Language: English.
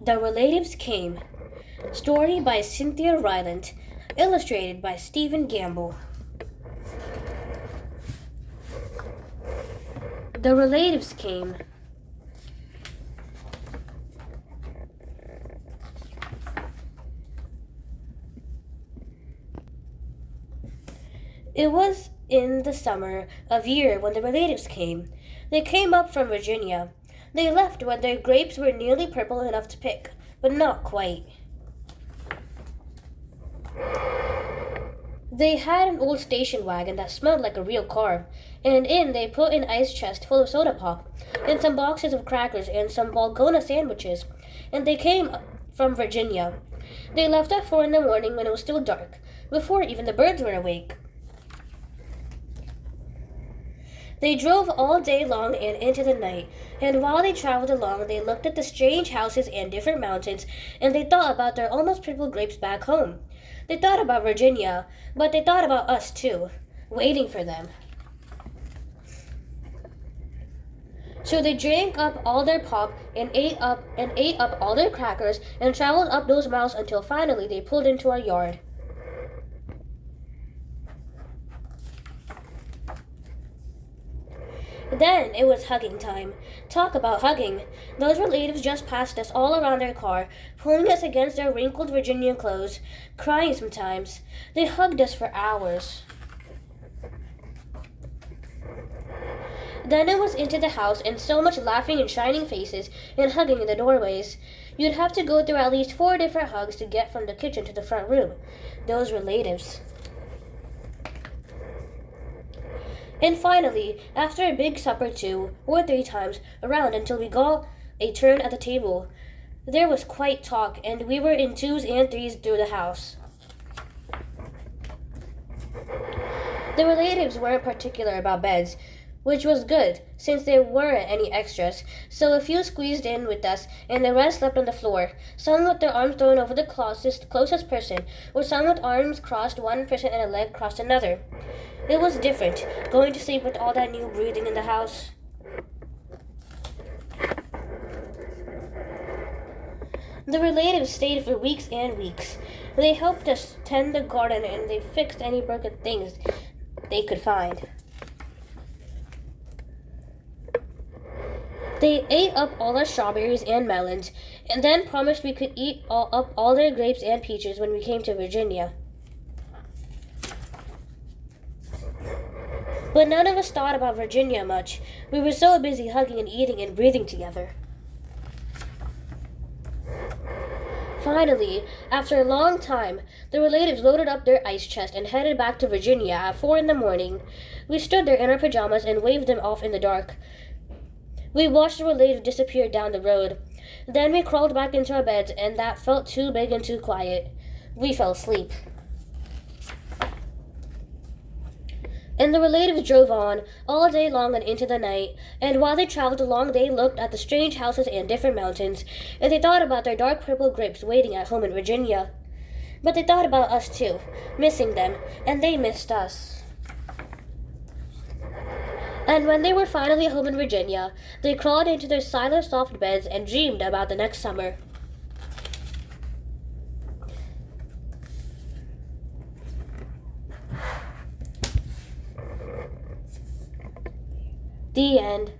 The Relatives Came. Story by Cynthia Ryland. Illustrated by Stephen Gamble. The relatives came. It was in the summer of year when the relatives came. They came up from Virginia. They left when their grapes were nearly purple enough to pick, but not quite. They had an old station wagon that smelled like a real car, and in they put an ice chest full of soda pop, and some boxes of crackers and some Balgona sandwiches, and they came from Virginia. They left at 4 in the morning when it was still dark, before even the birds were awake. They drove all day long and into the night, and while they traveled along, they looked at the strange houses and different mountains, and they thought about their almost purple grapes back home. They thought about Virginia, but they thought about us too, waiting for them. So they drank up all their pop and ate up all their crackers and traveled up those miles until finally they pulled into our yard. Then it was hugging time. Talk about hugging. Those relatives just passed us all around their car, pulling us against their wrinkled Virginian clothes, crying sometimes. They hugged us for hours. Then it was into the house, and so much laughing and shining faces and hugging in the doorways. You'd have to go through at least 4 different hugs to get from the kitchen to the front room. Those relatives. And finally, after a big supper 2 or 3 times around until we got a turn at the table, there was quite talk, and we were in 2s and 3s through the house. The relatives weren't particular about beds, which was good, since there weren't any extras, so a few squeezed in with us, and the rest slept on the floor, some with their arms thrown over the closest person, or some with arms crossed one person and a leg crossed another. It was different, going to sleep with all that new breathing in the house. The relatives stayed for weeks and weeks. They helped us tend the garden, and they fixed any broken things they could find. They ate up all our strawberries and melons, and then promised we could eat up all their grapes and peaches when we came to Virginia. But none of us thought about Virginia much. We were so busy hugging and eating and breathing together. Finally, after a long time, the relatives loaded up their ice chest and headed back to Virginia at 4 in the morning. We stood there in our pajamas and waved them off in the dark. We watched the relatives disappear down the road. Then we crawled back into our beds, and that felt too big and too quiet. We fell asleep. And the relatives drove on, all day long and into the night, and while they traveled along they looked at the strange houses and different mountains, and they thought about their dark purple grapes waiting at home in Virginia. But they thought about us too, missing them, and they missed us. And when they were finally home in Virginia, they crawled into their silent soft beds and dreamed about the next summer. The end.